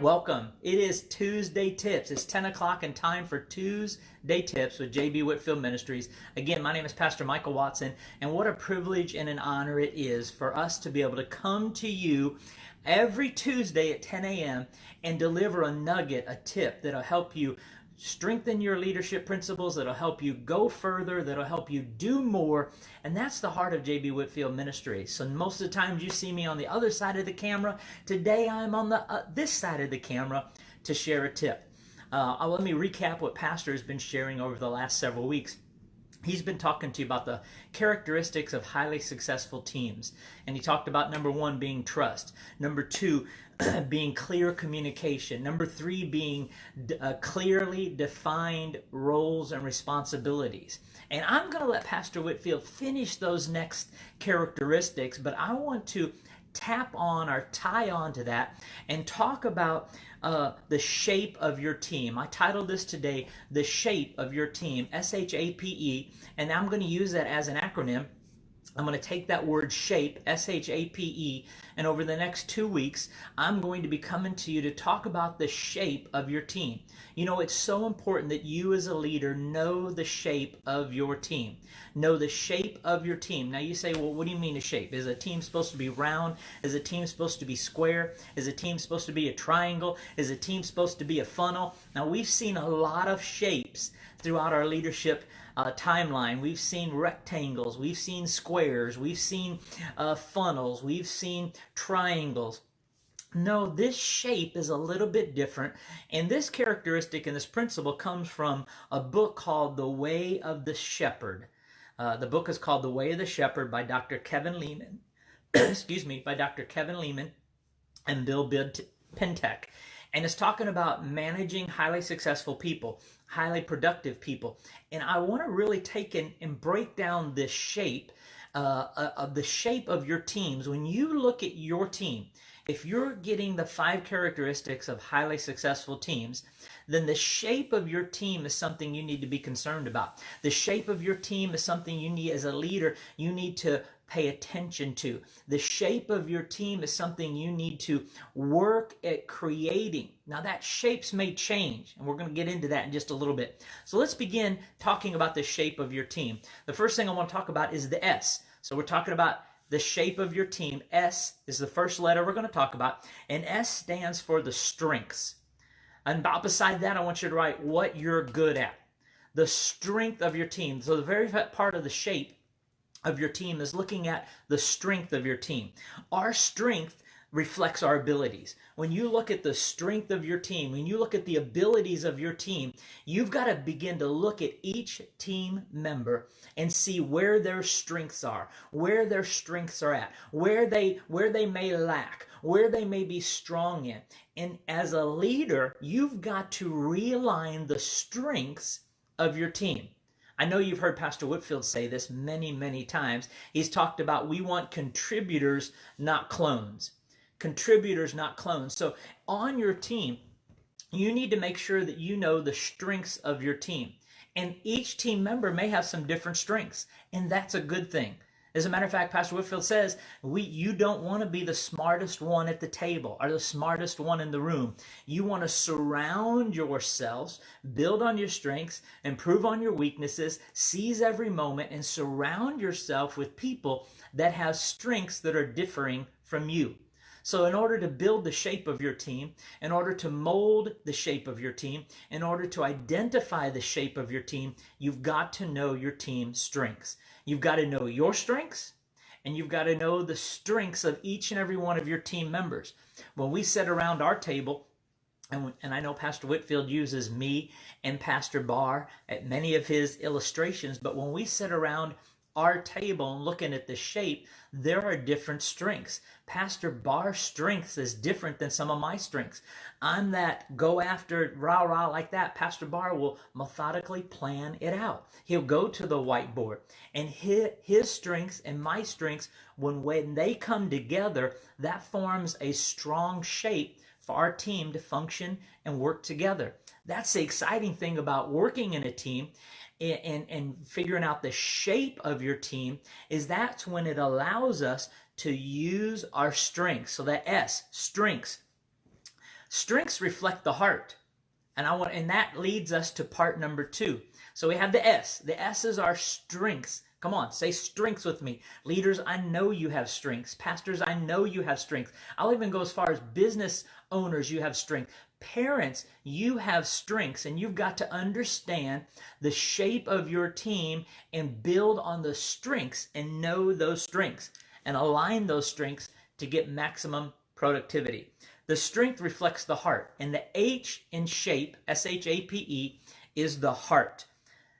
Welcome. It is Tuesday Tips. It's 10 o'clock and time for Tuesday Tips with Whitfield Ministries. Again, my name is Pastor Michael Watson, and what a privilege and an honor it is for us to be able to come to you every Tuesday at 10 a.m. and deliver a nugget, a tip that'll help you strengthen your leadership principles, that'll help you go further, that'll help you do more. And that's the heart of Whitfield Ministries. So most of the times you see me on the other side of the camera. Today I'm on the this side of the camera to share a tip. Let me recap what Pastor has been sharing over the last several weeks. He's been talking to you about the characteristics of highly successful teams. And he talked about number 1 being trust. Number 2 being clear communication. Number 3 being clearly defined roles and responsibilities. And I'm going to let Pastor Whitfield finish those next characteristics, but I want to tap on or tie on to that and talk about the shape of your team. I titled this today, The Shape of Your Team, S-H-A-P-E, and I'm going to use that as an acronym. I'm going to take that word shape, S-H-A-P-E, and over the next 2 weeks, I'm going to be coming to you to talk about the shape of your team. You know, it's so important that you as a leader know the shape of your team. Know the shape of your team. Now you say, well, what do you mean the shape? Is a team supposed to be round? Is a team supposed to be square? Is a team supposed to be a triangle? Is a team supposed to be a funnel? Now we've seen a lot of shapes throughout our leadership timeline. We've seen rectangles, we've seen squares, we've seen funnels, we've seen triangles. No, this shape is a little bit different, and this characteristic and this principle comes from a book called The Way of the Shepherd. The book is called The Way of the Shepherd by Dr. Kevin Lehman. By Dr. Kevin Lehman and Bill Pentek. And it's talking about managing highly successful people, highly productive people. And I want to really take and break down this shape of the shape of your teams. When you look at your team, if you're getting the 5 characteristics of highly successful teams, then the shape of your team is something you need to be concerned about. The shape of your team is something you need, as a leader, you need to pay attention to. The shape of your team is something you need to work at creating. Now that shapes may change, and we're going to get into that in just a little bit. So let's begin talking about the shape of your team. The first thing I want to talk about is the S. So we're talking about the shape of your team. S is the first letter we're going to talk about, and S stands for the strengths. And about beside that, I want you to write what you're good at. The strength of your team. So the very part of the shape of your team is looking at the strength of your team. Our strength reflects our abilities. When you look at the strength of your team, when you look at the abilities of your team, you've got to begin to look at each team member and see where their strengths are, where their strengths are at, where they may lack, where they may be strong in. And as a leader, you've got to realign the strengths of your team. I know you've heard Pastor Whitfield say this many, many times. He's talked about we want contributors, not clones. Contributors, not clones. So on your team, you need to make sure that you know the strengths of your team. And each team member may have some different strengths, and that's a good thing. As a matter of fact, Pastor Whitfield says, you don't want to be the smartest one at the table or the smartest one in the room. You want to surround yourselves, build on your strengths, improve on your weaknesses, seize every moment, and surround yourself with people that have strengths that are differing from you. So in order to build the shape of your team, in order to mold the shape of your team, in order to identify the shape of your team, you've got to know your team's strengths. You've got to know your strengths, and you've got to know the strengths of each and every one of your team members. When we sit around our table, and I know Pastor Whitfield uses me and Pastor Barr at many of his illustrations, but when we sit around our table and looking at the shape, there are different strengths. Pastor Barr's strengths is different than some of my strengths. I'm that go after rah-rah like that. Pastor Barr will methodically plan it out. He'll go to the whiteboard, and his strengths and my strengths, when they come together, that forms a strong shape for our team to function and work together. That's the exciting thing about working in a team and figuring out the shape of your team, is that's when it allows us to use our strengths. So that S, strengths. Strengths reflect the heart. And that leads us to part number 2. So we have the S. The S is our strengths. Come on, say strengths with me. Leaders, I know you have strengths. Pastors, I know you have strengths. I'll even go as far as business owners, you have strength. Parents, you have strengths, and you've got to understand the shape of your team and build on the strengths and know those strengths and align those strengths to get maximum productivity. The strength reflects the heart, and the H in shape, S-H-A-P-E, is the heart.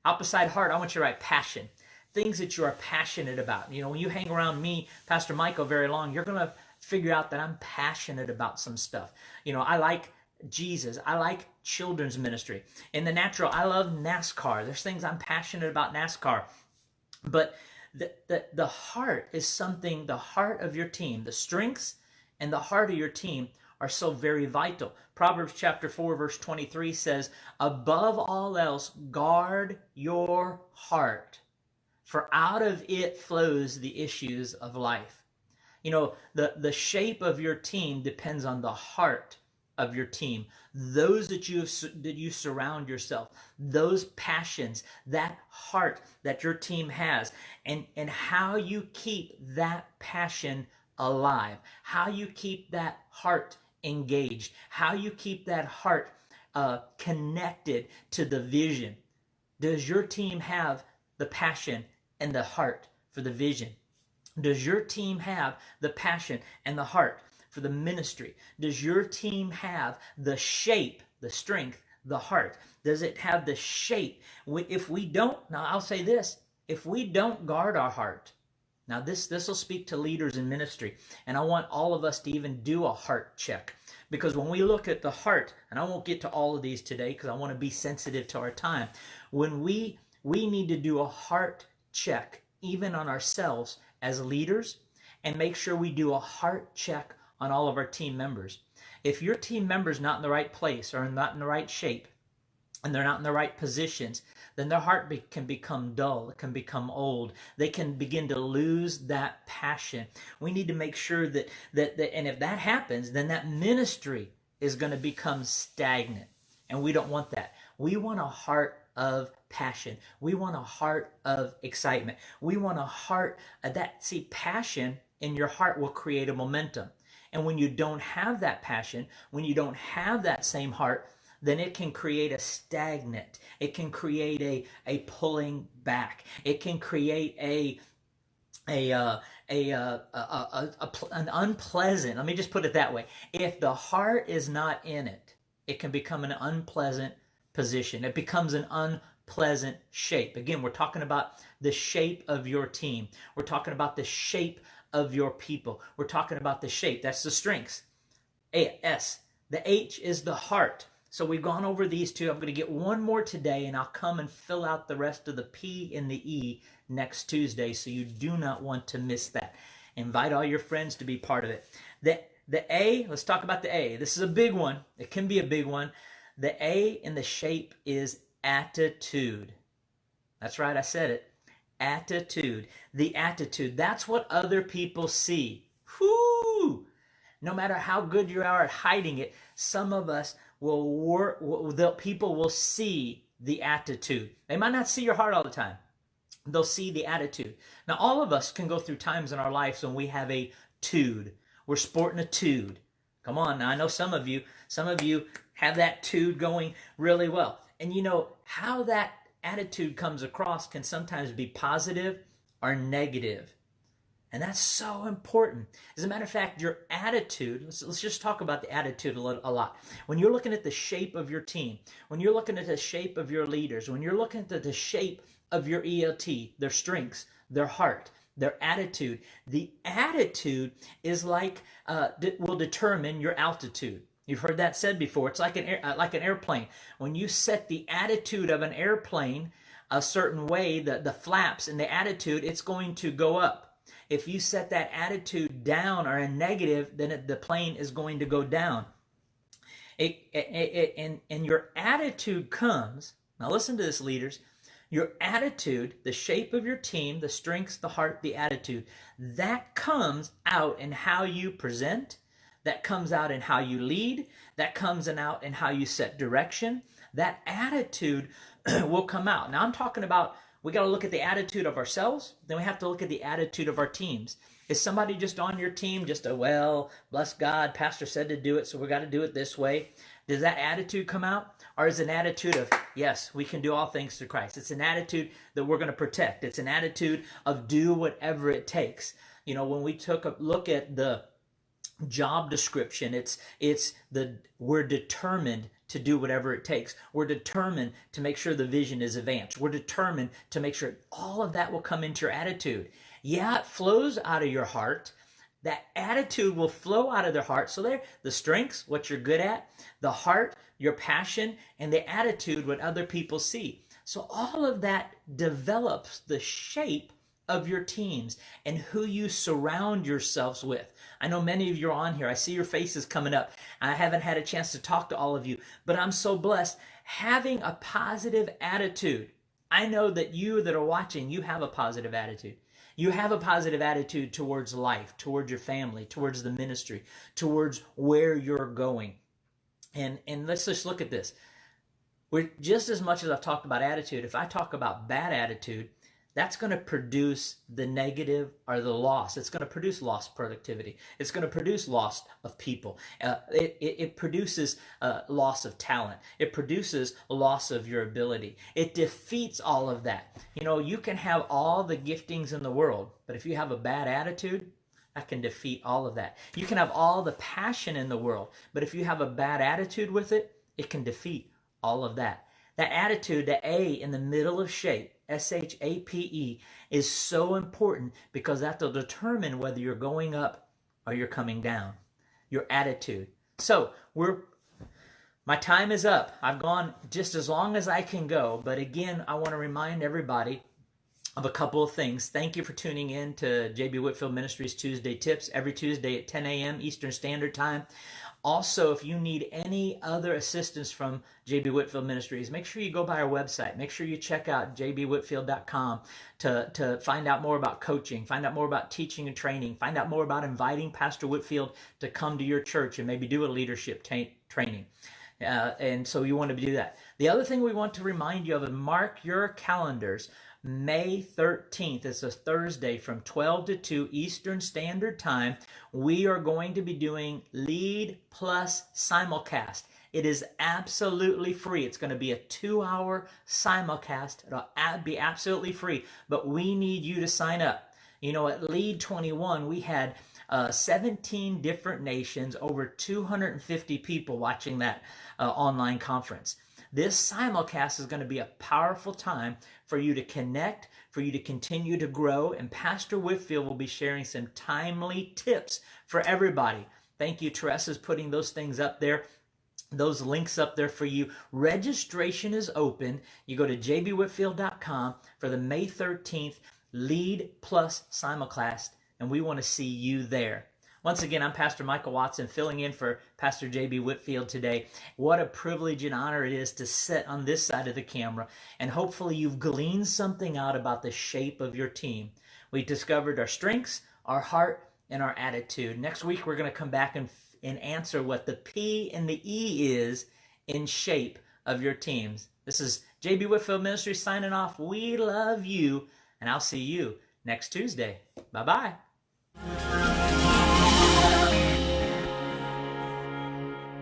Out beside heart, I want you to write passion. Things that you are passionate about. You know, when you hang around me, Pastor Michael, very long, you're going to figure out that I'm passionate about some stuff. You know, I like Jesus. I like children's ministry. In the natural, I love NASCAR. There's things I'm passionate about NASCAR. But the heart is something, the heart of your team, the strengths and the heart of your team are so very vital. Proverbs chapter 4, verse 23 says, above all else, guard your heart, for out of it flows the issues of life. You know, the shape of your team depends on the heart of your team. Those that you surround yourself, those passions, that heart that your team has, and how you keep that passion alive, how you keep that heart engaged, how you keep that heart connected to the vision. Does your team have the passion and the heart for the vision? Does your team have the passion and the heart for the ministry? Does your team have the shape, the strength, the heart? Does it have the shape? If we don't, now I'll say this, if we don't guard our heart, now this will speak to leaders in ministry, and I want all of us to even do a heart check. Because when we look at the heart, and I won't get to all of these today because I want to be sensitive to our time, when we need to do a heart check, even on ourselves as leaders, and make sure we do a heart check on all of our team members. If your team member's not in the right place or not in the right shape, and they're not in the right positions, then their heart can become dull. It can become old. They can begin to lose that passion. We need to make sure that and if that happens, then that ministry is going to become stagnant. And we don't want that. We want a heart of passion. We want a heart of excitement. We want a heart see, passion in your heart will create a momentum. And when you don't have that passion, when you don't have that same heart, then it can create a stagnant. It can create a pulling back. It can create an unpleasant, let me just put it that way. If the heart is not in it, it can become an unpleasant position. It becomes an unpleasant shape. Again, we're talking about the shape of your team. We're talking about the shape of your people. We're talking about the shape. That's the strengths. S. The H is the heart. So we've gone over these two. I'm going to get one more today, and I'll come and fill out the rest of the P and the E next Tuesday, so you do not want to miss that. Invite all your friends to be part of it. The A, let's talk about the A. This is a big one. It can be a big one. The A in the shape is attitude. That's right, I said it. Attitude. The attitude. That's what other people see. Whoo! No matter how good you are at hiding it, some of us people will see the attitude. They might not see your heart all the time. They'll see the attitude. Now, all of us can go through times in our lives when we have a tude. We're sporting a tude. Come on, now I know some of you have that tude going really well. And you know how that attitude comes across can sometimes be positive or negative. And that's so important. As a matter of fact, your attitude, let's just talk about the attitude a lot. When you're looking at the shape of your team, when you're looking at the shape of your leaders, when you're looking at the shape of your ELT, their strengths, their heart, their attitude, the attitude is will determine your altitude. You've heard that said before. It's like an airplane. When you set the attitude of an airplane a certain way, the flaps and the attitude, it's going to go up. If you set that attitude down or a negative, then the plane is going to go down. And your attitude comes, now listen to this, leaders, your attitude, the shape of your team, the strengths, the heart, the attitude, that comes out in how you present, That comes out in how you lead. That comes out in how you set direction. That attitude will come out. Now I'm talking about, we got to look at the attitude of ourselves. Then we have to look at the attitude of our teams. Is somebody just on your team just well, bless God, pastor said to do it, so we got to do it this way? Does that attitude come out? Or is it an attitude of, yes, we can do all things through Christ? It's an attitude that we're going to protect. It's an attitude of do whatever it takes. You know, when we took a look at the job description, we're determined to do whatever it takes. We're determined to make sure the vision is advanced. We're determined to make sure all of that will come into your attitude. Yeah, it flows out of your heart. That attitude will flow out of their heart. So there, the strengths, what you're good at, the heart, your passion, and the attitude, what other people see. So all of that develops the shape of your teams and who you surround yourselves with. I know many of you are on here. I see your faces coming up. I haven't had a chance to talk to all of you, but I'm so blessed. Having a positive attitude. I know that you that are watching, you have a positive attitude. You have a positive attitude towards life, towards your family, towards the ministry, towards where you're going. And let's just look at this. We're just as much as I've talked about attitude, if I talk about bad attitude, that's going to produce the negative or the loss. It's going to produce lost productivity. It's going to produce loss of people. It produces loss of talent. It produces loss of your ability. It defeats all of that. You know, you can have all the giftings in the world, but if you have a bad attitude, that can defeat all of that. You can have all the passion in the world, but if you have a bad attitude with it, it can defeat all of that. That attitude, the A in the middle of shape, SHAPE, is so important because that'll determine whether you're going up or you're coming down. Your attitude. So my time is up. I've gone just as long as I can go. But again, I want to remind everybody of a couple of things. Thank you for tuning in to JB Whitfield Ministries Tuesday Tips every Tuesday at 10 a.m. Eastern Standard Time. Also, if you need any other assistance from JB Whitfield Ministries, make sure you go by our website. Make sure you check out jbwhitfield.com to find out more about coaching, find out more about teaching and training, find out more about inviting Pastor Whitfield to come to your church and maybe do a leadership training. And so you want to do that. The other thing we want to remind you of, and mark your calendars, May 13th, it's a Thursday from 12 to 2 Eastern Standard Time. We are going to be doing Lead Plus Simulcast. It is absolutely free. It's going to be a 2-hour simulcast. It'll be absolutely free, but we need you to sign up. You know, at Lead 21, we had 17 different nations, over 250 people watching that online conference. This simulcast is going to be a powerful time for you to connect, for you to continue to grow, and Pastor Whitfield will be sharing some timely tips for everybody. Thank you. Teresa's putting those things up there, those links up there for you. Registration is open. You go to jbwhitfield.com for the May 13th Lead Plus Simulcast, and we want to see you there. Once again, I'm Pastor Michael Watson, filling in for Pastor J.B. Whitfield today. What a privilege and honor it is to sit on this side of the camera, and hopefully you've gleaned something out about the shape of your team. We discovered our strengths, our heart, and our attitude. Next week, we're going to come back and answer what the P and the E is in shape of your teams. This is J.B. Whitfield Ministries signing off. We love you, and I'll see you next Tuesday. Bye-bye.